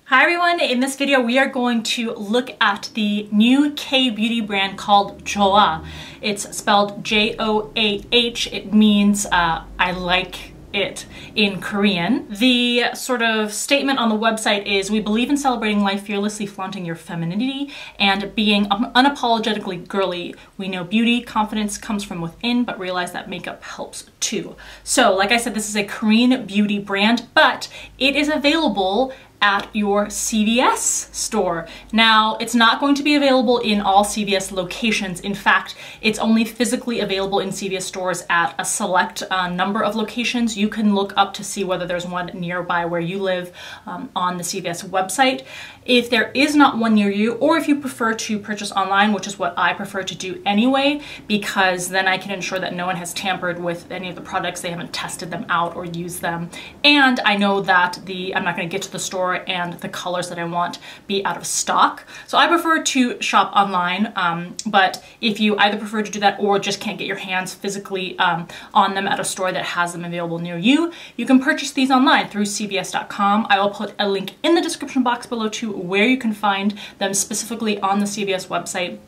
Hi everyone, in this video we are going to look at the new K-beauty brand called Joah. It's spelled J-O-A-H. It means I like it in Korean. The sort of statement on the website is, we believe in celebrating life, fearlessly flaunting your femininity, and being unapologetically girly. We know beauty, confidence comes from within, but realize that makeup helps too. So like I said, this is a Korean beauty brand, but it is available at your CVS store. Now, it's not going to be available in all CVS locations. In fact, it's only physically available in CVS stores at a select number of locations. You can look up to see whether there's one nearby where you live on the CVS website. If there is not one near you, or if you prefer to purchase online, which is what I prefer to do anyway, because then I can ensure that no one has tampered with any of the products, they haven't tested them out or used them. And I know that I'm not gonna get to the store and the colors that I want be out of stock. So I prefer to shop online, but if you either prefer to do that or just can't get your hands physically on them at a store that has them available near you, you can purchase these online through cvs.com. I will put a link in the description box below to where you can find them specifically on the CVS website.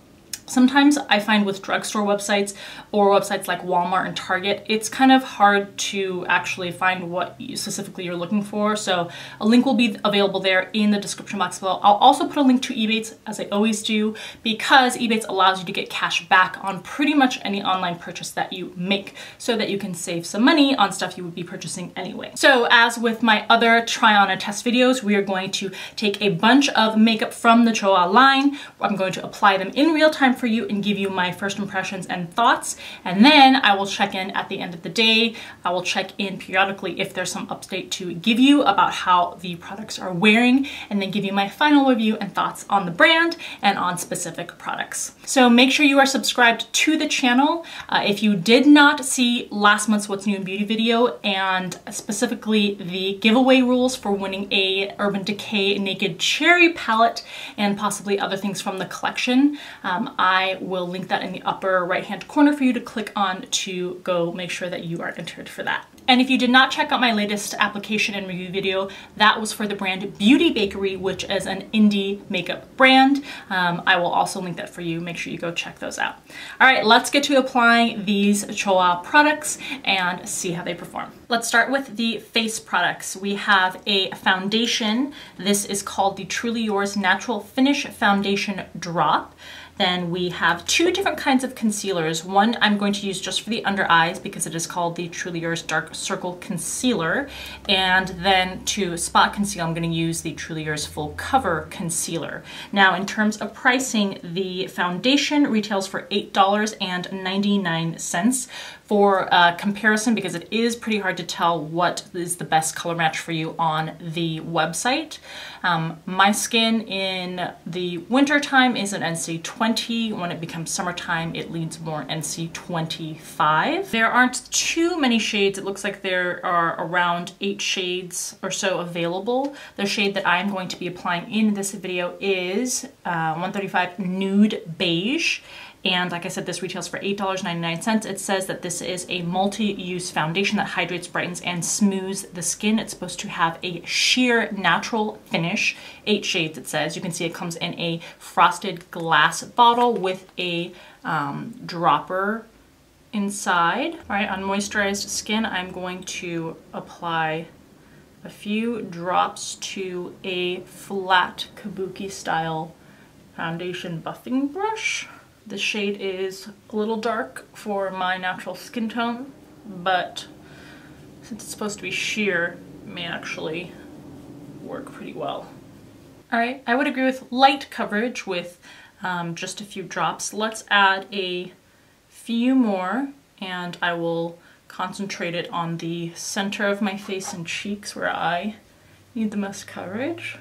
Sometimes I find with drugstore websites or websites like Walmart and Target, it's kind of hard to actually find what specifically you're looking for. So a link will be available there in the description box below. I'll also put a link to Ebates, as I always do, because Ebates allows you to get cash back on pretty much any online purchase that you make, so that you can save some money on stuff you would be purchasing anyway. So as with my other try on and test videos, we are going to take a bunch of makeup from the Joah line. I'm going to apply them in real time for you and give you my first impressions and thoughts, and then I will check in at the end of the day. I will check in periodically if there's some update to give you about how the products are wearing, and then give you my final review and thoughts on the brand and on specific products. So make sure you are subscribed to the channel. If you did not see last month's What's New in Beauty video, and specifically the giveaway rules for winning a Urban Decay Naked Cherry palette and possibly other things from the collection, I will link that in the upper right hand corner for you to click on to go make sure that you are entered for that. And if you did not check out my latest application and review video, that was for the brand Beauty Bakery, which is an indie makeup brand. I will also link that for you. Make sure you go check those out. All right, let's get to applying these Joah products and see how they perform. Let's start with the face products. We have a foundation. This is called the Truly Yours Natural Finish Foundation Drop. Then we have two different kinds of concealers. One I'm going to use just for the under eyes because it is called the Truly Yours Dark Circle Concealer. And then to spot conceal, I'm going to use the Truly Yours Full Cover Concealer. Now, in terms of pricing, the foundation retails for $8.99. For comparison, because it is pretty hard to tell what is the best color match for you on the website. My skin in the winter time is an NC 20. When it becomes summertime, it leans more NC 25. There aren't too many shades. It looks like there are around 8 shades or so available. The shade that I'm going to be applying in this video is 135 Nude Beige. And like I said, this retails for $8.99. It says that this is a multi-use foundation that hydrates, brightens, and smooths the skin. It's supposed to have a sheer natural finish. 8 shades, it says. You can see it comes in a frosted glass bottle with a dropper inside. All right, on moisturized skin, I'm going to apply a few drops to a flat kabuki style foundation buffing brush. The shade is a little dark for my natural skin tone, but since it's supposed to be sheer, it may actually work pretty well. All right, I would agree with light coverage with just a few drops. Let's add a few more, and I will concentrate it on the center of my face and cheeks where I need the most coverage.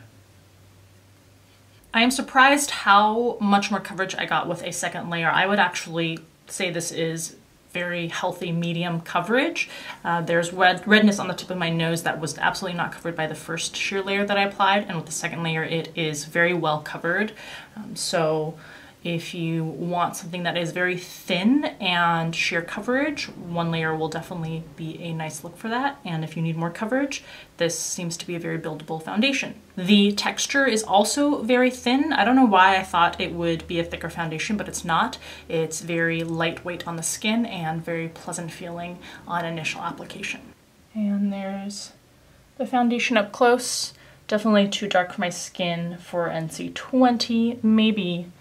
I am surprised how much more coverage I got with a second layer. I would actually say this is very healthy medium coverage. There's redness on the tip of my nose that was absolutely not covered by the first sheer layer that I applied, and with the second layer it is very well covered. So If you want something that is very thin and sheer coverage, one layer will definitely be a nice look for that. And if you need more coverage, this seems to be a very buildable foundation. The texture is also very thin. I don't know why I thought it would be a thicker foundation, but it's not. It's very lightweight on the skin and very pleasant feeling on initial application. And there's the foundation up close. Definitely too dark for my skin for NC20, maybe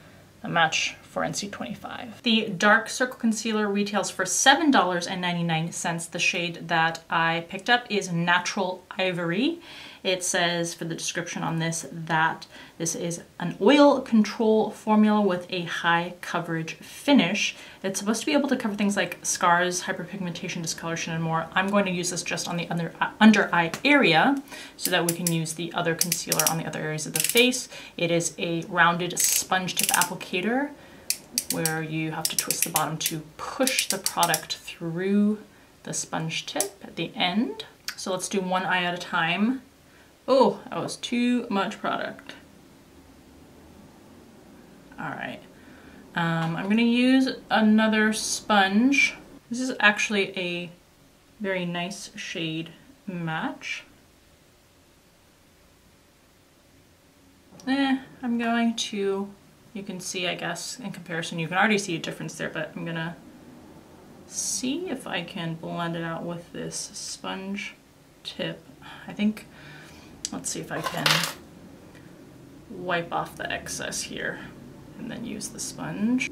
a match for NC25. The Dark Circle Concealer retails for $7.99. The shade that I picked up is Natural Ivory. It says for the description on this that this is an oil control formula with a high coverage finish. It's supposed to be able to cover things like scars, hyperpigmentation, discoloration, and more. I'm going to use this just on the under eye area so that we can use the other concealer on the other areas of the face. It is a rounded sponge tip applicator where you have to twist the bottom to push the product through the sponge tip at the end. So let's do one eye at a time. Oh, that was too much product. All right, I'm gonna use another sponge. This is actually a very nice shade match. I'm going to, you can see, I guess, in comparison, you can already see a difference there, but I'm gonna see if I can blend it out with this sponge tip. I think, let's see if I can wipe off the excess here and then use the sponge.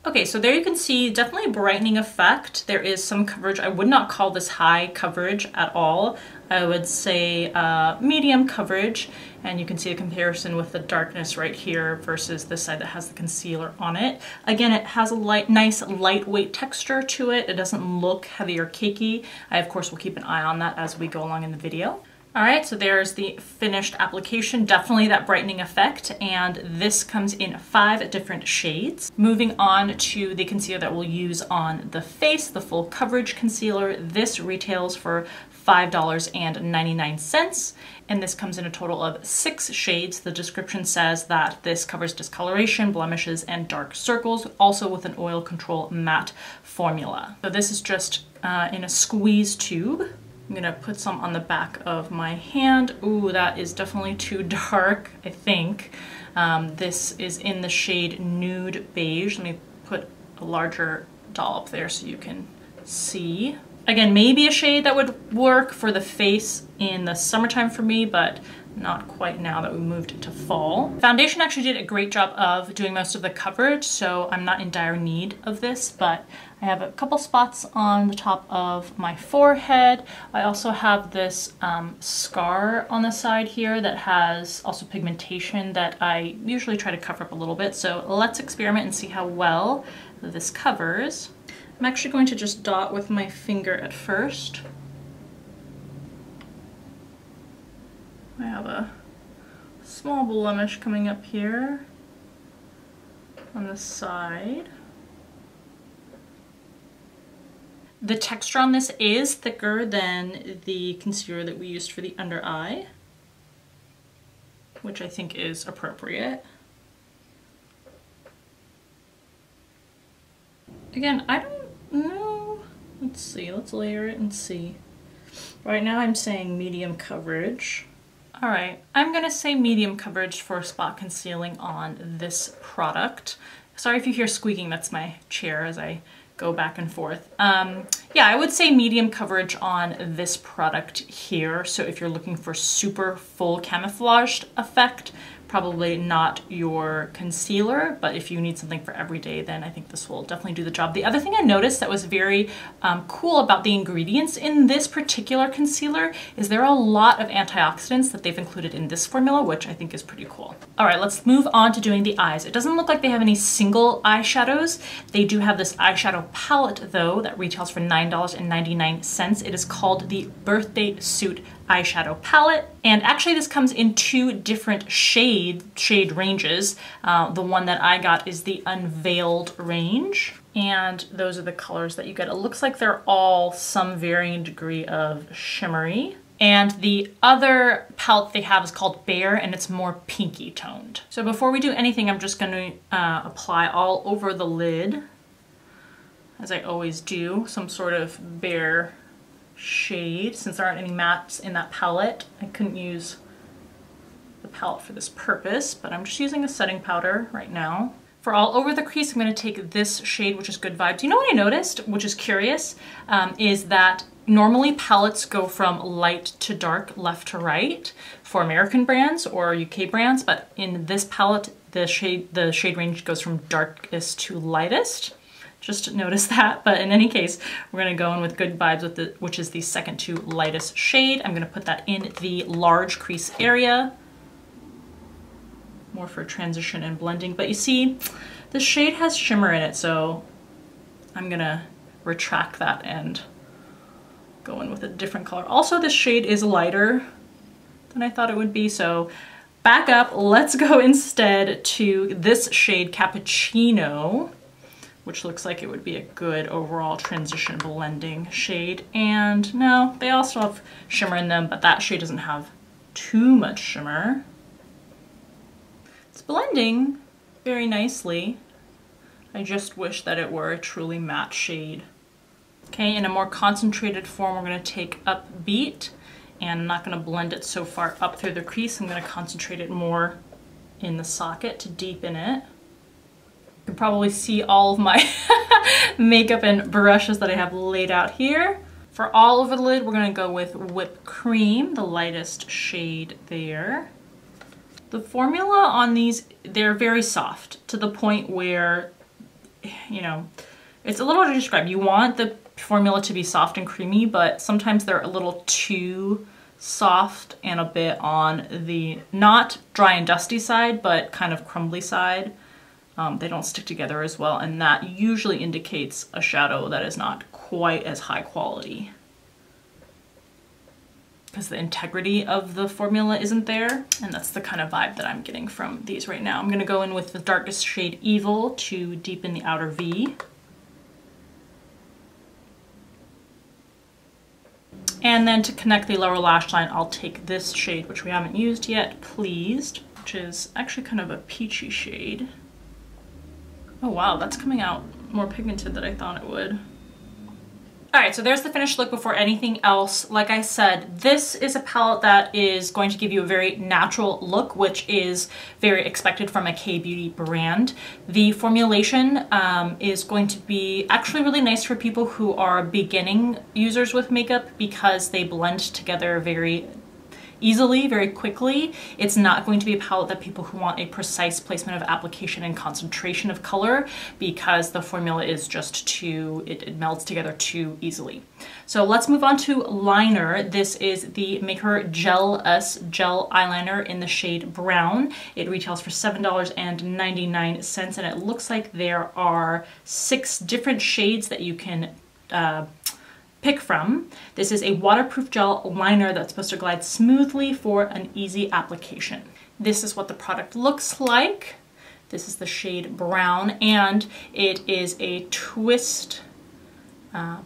Okay, so there you can see definitely a brightening effect. There is some coverage. I would not call this high coverage at all. I would say medium coverage, and you can see a comparison with the darkness right here versus this side that has the concealer on it. Again, it has a nice lightweight texture to it. It doesn't look heavy or cakey. I, of course, will keep an eye on that as we go along in the video. All right, so there's the finished application, definitely that brightening effect, and this comes in 5 different shades. Moving on to the concealer that we'll use on the face, the full coverage concealer. This retails for $5.99, and this comes in a total of 6 shades. The description says that this covers discoloration, blemishes, and dark circles, also with an oil control matte formula. So this is just in a squeeze tube. I'm gonna put some on the back of my hand. Ooh, that is definitely too dark, I think. This is in the shade Nude Beige. Let me put a larger dollop there so you can see. Again, maybe a shade that would work for the face in the summertime for me, but not quite now that we moved into fall. Foundation actually did a great job of doing most of the coverage, so I'm not in dire need of this, but I have a couple spots on the top of my forehead. I also have this scar on the side here that has also pigmentation that I usually try to cover up a little bit. So let's experiment and see how well this covers. I'm actually going to just dot with my finger at first. I have a small blemish coming up here on the side. The texture on this is thicker than the concealer that we used for the under eye, which I think is appropriate. Again, I don't know. Let's see, let's layer it and see. Right now I'm saying medium coverage. All right, I'm gonna say medium coverage for spot concealing on this product. Sorry if you hear squeaking, that's my chair as I go back and forth. Yeah, I would say medium coverage on this product here. So if you're looking for super full camouflaged effect, probably not your concealer, but if you need something for every day, then I think this will definitely do the job. The other thing I noticed that was very cool about the ingredients in this particular concealer is there are a lot of antioxidants that they've included in this formula, which I think is pretty cool. All right, let's move on to doing the eyes. It doesn't look like they have any single eyeshadows. They do have this eyeshadow palette though that retails for $9.99. It is called the Birthday Suit eyeshadow palette, and actually this comes in 2 different shade ranges. The one that I got is the Unveiled range, and those are the colors that you get. It looks like they're all some varying degree of shimmery, And the other palette they have is called Bare, and it's more pinky toned. So before we do anything, I'm just going to apply all over the lid, as I always do, some sort of Bare shade. Since there aren't any mattes in that palette, I couldn't use the palette for this purpose, but I'm just using a setting powder right now. For all over the crease, I'm going to take this shade, which is Good Vibes. You know what I noticed, which is curious, is that normally palettes go from light to dark, left to right for American brands or UK brands, but in this palette, the shade range goes from darkest to lightest. Just notice that, but in any case, we're gonna go in with Good Vibes, which is the second to lightest shade. I'm gonna put that in the large crease area, more for transition and blending. But you see, the shade has shimmer in it, so I'm gonna retract that and go in with a different color. Also, this shade is lighter than I thought it would be, so back up. Let's go instead to this shade, Cappuccino, which looks like it would be a good overall transition blending shade. And no, they also have shimmer in them, but that shade doesn't have too much shimmer. It's blending very nicely. I just wish that it were a truly matte shade. Okay, in a more concentrated form, we're going to take Upbeat, and I'm not going to blend it so far up through the crease. I'm going to concentrate it more in the socket to deepen it. You can probably see all of my makeup and brushes that I have laid out here. For all over the lid, we're going to go with Whipped Cream, the lightest shade there. The formula on these, they're very soft to the point where, you know, it's a little hard to describe. You want the formula to be soft and creamy, but sometimes they're a little too soft and a bit on the not dry and dusty side, but kind of crumbly side. They don't stick together as well, and that usually indicates a shadow that is not quite as high quality, because the integrity of the formula isn't there, and that's the kind of vibe that I'm getting from these right now. I'm going to go in with the darkest shade Evil to deepen the outer V. And then to connect the lower lash line, I'll take this shade, which we haven't used yet, Pleased, which is actually kind of a peachy shade. Oh wow, that's coming out more pigmented than I thought it would. All right, so there's the finished look before anything else. Like I said, this is a palette that is going to give you a very natural look, which is very expected from a K-beauty brand. The formulation is going to be actually really nice for people who are beginning users with makeup because they blend together very easily, very quickly. It's not going to be a palette that people who want a precise placement of application and concentration of color, because the formula is just too, it melds together too easily. So let's move on to liner. This is the Make Her Gel Us Gel Eyeliner in the shade Brown. It retails for $7.99, and it looks like there are 6 different shades that you can pick from. This is a waterproof gel liner that's supposed to glide smoothly for an easy application. This is what the product looks like. This is the shade Brown, and it is a twist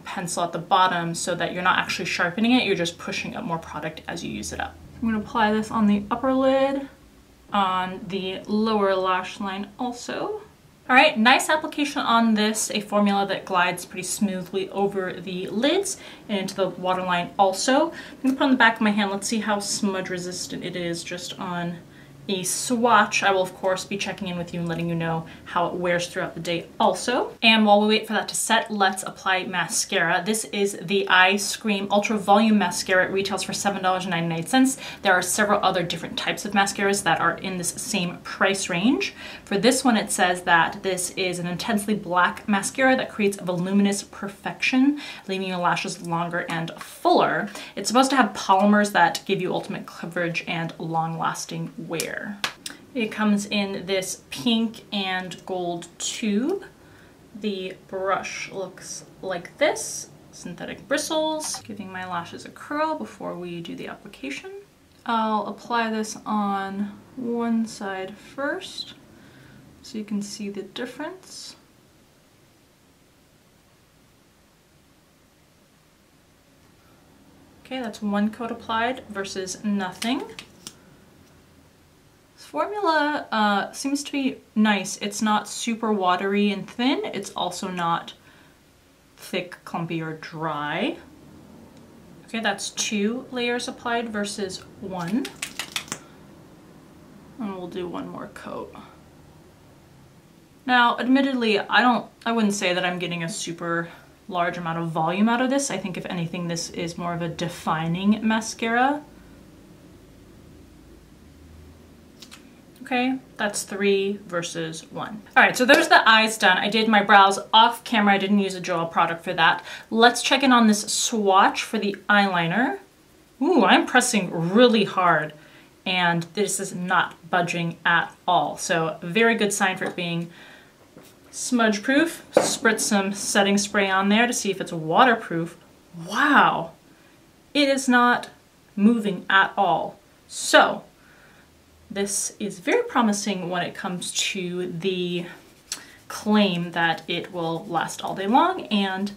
pencil at the bottom so that you're not actually sharpening it, you're just pushing up more product as you use it up. I'm going to apply this on the upper lid, on the lower lash line also. All right, nice application on this, a formula that glides pretty smoothly over the lids and into the waterline also. I'm gonna put it on the back of my hand. Let's see how smudge resistant it is just on a swatch. I will of course be checking in with you and letting you know how it wears throughout the day also. And while we wait for that to set, let's apply mascara. This is the Ice Cream Ultra Volume Mascara. It retails for $7.99. There are several other different types of mascaras that are in this same price range. For this one, it says that this is an intensely black mascara that creates a voluminous perfection, leaving your lashes longer and fuller. It's supposed to have polymers that give you ultimate coverage and long-lasting wear. It comes in this pink and gold tube. The brush looks like this, synthetic bristles, giving my lashes a curl before we do the application. I'll apply this on one side first so you can see the difference. Okay, that's one coat applied versus nothing. This formula seems to be nice. It's not super watery and thin. It's also not thick, clumpy, or dry. Okay, that's 2 layers applied versus 1. And we'll do one more coat. Now, admittedly, I wouldn't say that I'm getting a super large amount of volume out of this. I think if anything, this is more of a defining mascara. Okay, that's 3 versus 1. All right, so there's the eyes done. I did my brows off camera. I didn't use a Joah product for that. Let's check in on this swatch for the eyeliner. Ooh, I'm pressing really hard and this is not budging at all. So very good sign for it being smudge proof. Spritz some setting spray on there to see if it's waterproof. Wow, it is not moving at all. So this is very promising when it comes to the claim that it will last all day long and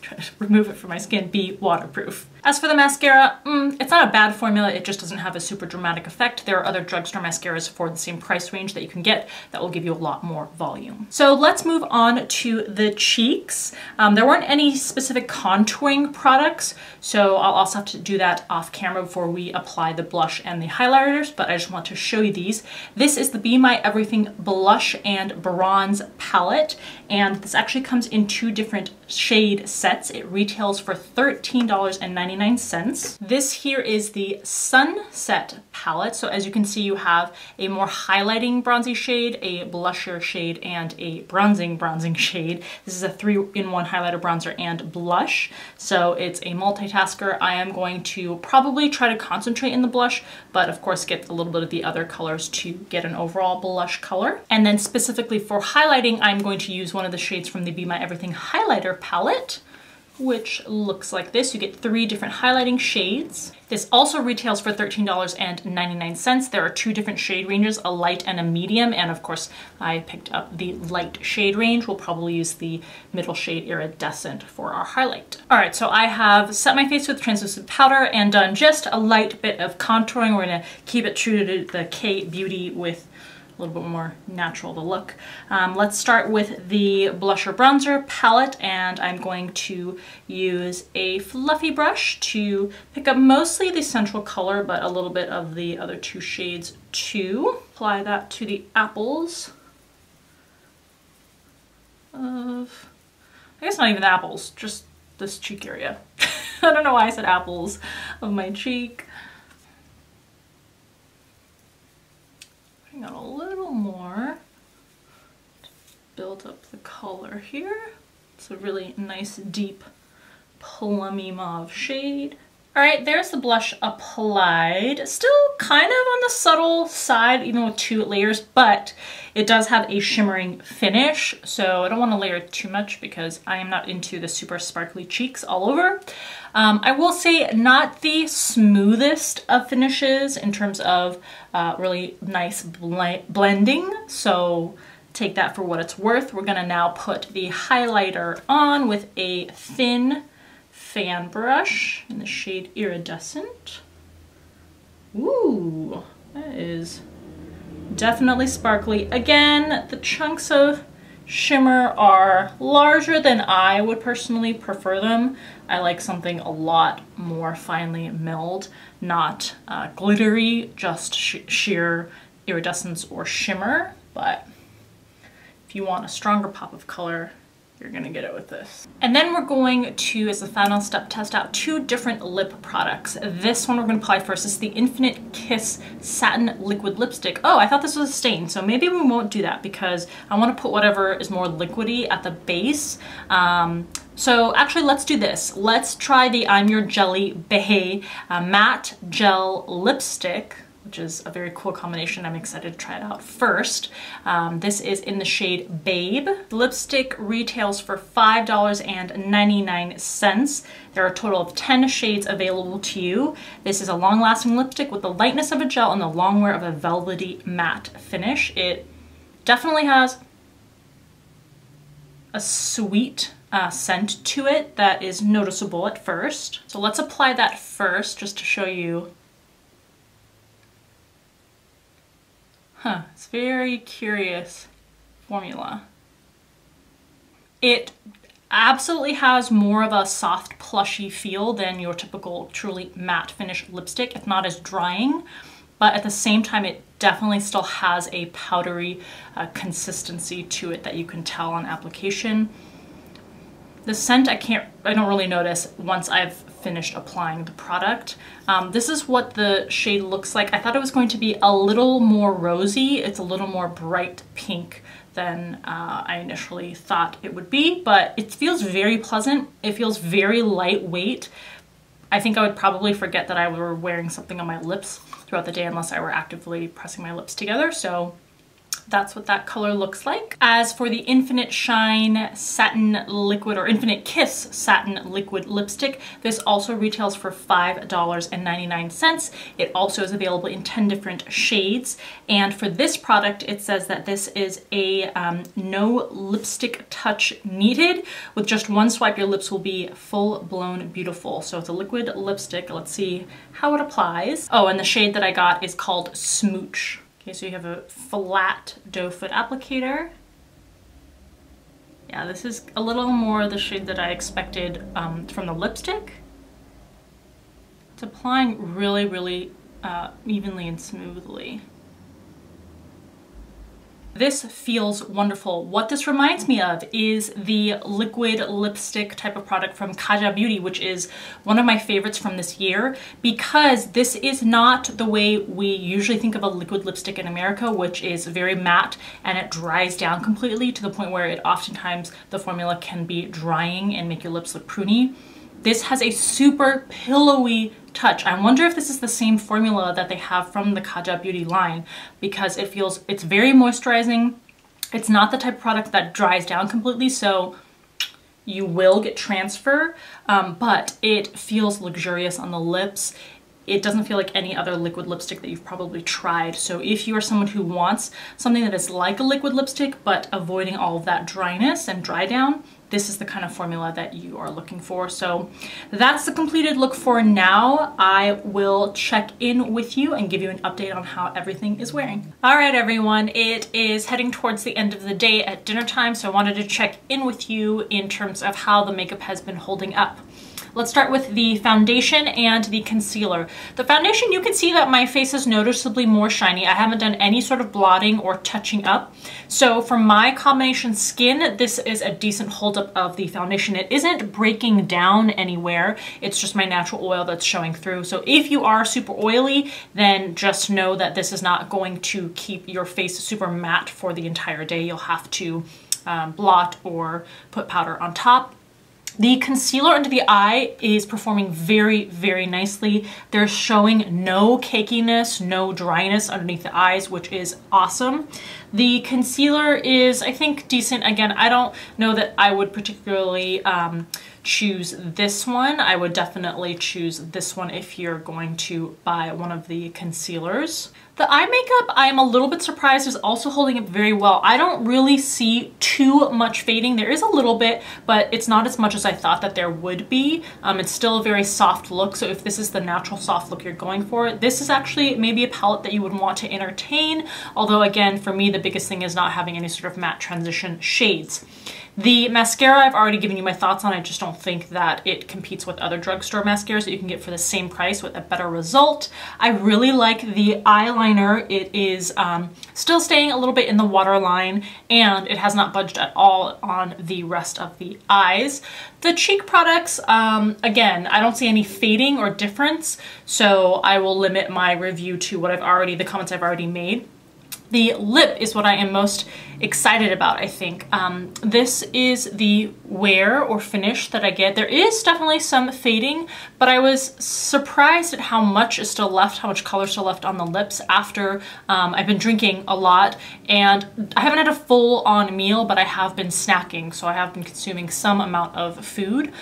try to remove it from my skin, be waterproof. As for the mascara, it's not a bad formula, it just doesn't have a super dramatic effect. There are other drugstore mascaras for the same price range that you can get that will give you a lot more volume. So let's move on to the cheeks. There weren't any specific contouring products, so I'll also have to do that off camera before we apply the blush and the highlighters, but I just want to show you these. This is the Be My Everything Blush and Bronze Palette, and this actually comes in 2 different shade sets. It retails for $13.99. This here is the Sunset palette. So as you can see, you have a more highlighting bronzy shade, a blusher shade, and a bronzing shade. This is a 3-in-1 highlighter, bronzer, and blush. So it's a multitasker. I am going to probably try to concentrate in the blush, but of course get a little bit of the other colors to get an overall blush color. And then specifically for highlighting, I'm going to use one of the shades from the Be My Everything highlighter palette, which looks like this. You get 3 different highlighting shades. This also retails for $13.99. There are 2 different shade ranges, a light and a medium, and of course I picked up the light shade range. We'll probably use the middle shade Iridescent for our highlight. All right, so I have set my face with translucent powder and done just a light bit of contouring. We're gonna keep it true to the K-beauty with a little bit more natural to look. Let's start with the blusher bronzer palette, and I'm going to use a fluffy brush to pick up mostly the central color, but a little bit of the other 2 shades too. Apply that to the apples of, I guess not even the apples, just this cheek area. I don't know why I said apples of my cheek. Putting on a little more to build up the color here. It's a really nice deep plummy mauve shade. All right, there's the blush applied. Still kind of on the subtle side, even with 2 layers, but it does have a shimmering finish. So I don't want to layer too much because I am not into the super sparkly cheeks all over. I will say not the smoothest of finishes in terms of really nice blending. So take that for what it's worth. We're gonna now put the highlighter on with a thin fan brush in the shade Iridescent. Ooh, that is definitely sparkly. Again, the chunks of shimmer are larger than I would personally prefer them. I like something a lot more finely milled, not glittery, just sheer iridescence or shimmer. But if you want a stronger pop of color, you're gonna get it with this. And then we're going to, as the final step, test out 2 different lip products. This one we're gonna apply first. This is the Infinite Kiss Satin Liquid Lipstick. Oh, I thought this was a stain, so maybe we won't do that because I wanna put whatever is more liquidy at the base. So actually, let's do this. Let's try the I'm Your Jelly Bae Matte Gel Lipstick, which is a very cool combination. I'm excited to try it out first. This is in the shade Babe. The lipstick retails for $5.99. There are a total of 10 shades available to you. This is a long-lasting lipstick with the lightness of a gel and the long wear of a velvety matte finish. It definitely has a sweet scent to it that is noticeable at first. So let's apply that first just to show you. It's very curious formula. It absolutely has more of a soft plushy feel than your typical truly matte finish lipstick. It's not as drying, but at the same time it definitely still has a powdery consistency to it that you can tell on application. The scent I don't really notice once I've finished applying the product. This is what the shade looks like. I thought it was going to be a little more rosy. It's a little more bright pink than I initially thought it would be, but it feels very pleasant. It feels very lightweight. I think I would probably forget that I were wearing something on my lips throughout the day unless I were actively pressing my lips together. So that's what that color looks like. As for the Infinite Shine Satin Liquid or Infinite Kiss Satin Liquid Lipstick, this also retails for $5.99. It also is available in 10 different shades. And for this product, it says that this is a no lipstick touch needed. With just one swipe, your lips will be full-blown beautiful. So it's a liquid lipstick. Let's see how it applies. Oh, and the shade that I got is called Smooch. Okay, so you have a flat doe foot applicator. Yeah, this is a little more the shade that I expected from the lipstick. It's applying really, really evenly and smoothly. This feels wonderful. What this reminds me of is the liquid lipstick type of product from K-beauty, which is one of my favorites from this year, because this is not the way we usually think of a liquid lipstick in America, which is very matte and it dries down completely to the point where it oftentimes the formula can be drying and make your lips look pruny. This has a super pillowy touch. I wonder if this is the same formula that they have from the K-beauty line, because it's very moisturizing. It's not the type of product that dries down completely, so you will get transfer, but it feels luxurious on the lips. It doesn't feel like any other liquid lipstick that you've probably tried. So if you are someone who wants something that is like a liquid lipstick, but avoiding all of that dryness and dry down, this is the kind of formula that you are looking for. So that's the completed look for now. I will check in with you and give you an update on how everything is wearing. All right, everyone, it is heading towards the end of the day at dinner time, so I wanted to check in with you in terms of how the makeup has been holding up. Let's start with the foundation and the concealer. The foundation, you can see that my face is noticeably more shiny. I haven't done any sort of blotting or touching up. So for my combination skin, this is a decent holdup of the foundation. It isn't breaking down anywhere. It's just my natural oil that's showing through. So if you are super oily, then just know that this is not going to keep your face super matte for the entire day. You'll have to blot or put powder on top. The concealer under the eye is performing very, very nicely. They're showing no cakiness, no dryness underneath the eyes, which is awesome. The concealer is, I think, decent. Again, I don't know that I would particularly choose this one. I would definitely choose this one if you're going to buy one of the concealers. The eye makeup, I am a little bit surprised, is also holding up very well. I don't really see too much fading. There is a little bit, but it's not as much as I thought that there would be. It's still a very soft look, so if this is the natural soft look you're going for, this is actually maybe a palette that you would want to entertain. Although again, for me, the biggest thing is not having any sort of matte transition shades. The mascara, I've already given you my thoughts on. I just don't think that it competes with other drugstore mascaras that you can get for the same price with a better result. I really like the eyeliner. It is still staying a little bit in the waterline, and it has not budged at all on the rest of the eyes. The cheek products, again, I don't see any fading or difference, so I will limit my review to what the comments I've already made. The lip is what I am most excited about, I think. This is the wear or finish that I get. There is definitely some fading, but I was surprised at how much is still left, how much color is still left on the lips after I've been drinking a lot. And I haven't had a full-on meal, but I have been snacking, so I have been consuming some amount of food.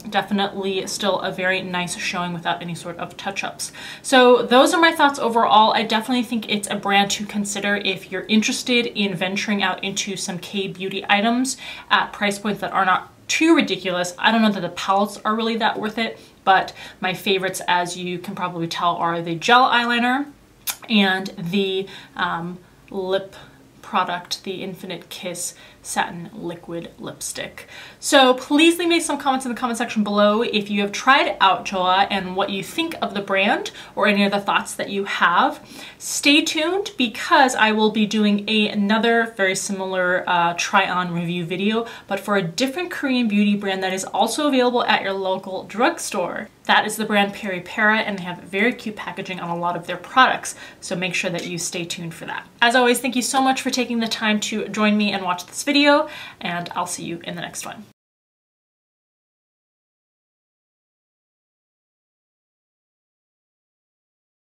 Definitely still a very nice showing without any sort of touch-ups. So those are my thoughts overall. I definitely think it's a brand to consider if you're interested in venturing out into some K-beauty items at price points that are not too ridiculous. I don't know that the palettes are really that worth it, but my favorites, as you can probably tell, are the gel eyeliner and the lip product, the Infinite Kiss Satin Liquid Lipstick. So please leave me some comments in the comment section below if you have tried out Joah and what you think of the brand or any other thoughts that you have. Stay tuned because I will be doing another very similar try-on review video, but for a different Korean beauty brand that is also available at your local drugstore. That is the brand Peri Para, and they have very cute packaging on a lot of their products, so make sure that you stay tuned for that. As always, thank you so much for taking the time to join me and watch this video, and I'll see you in the next one.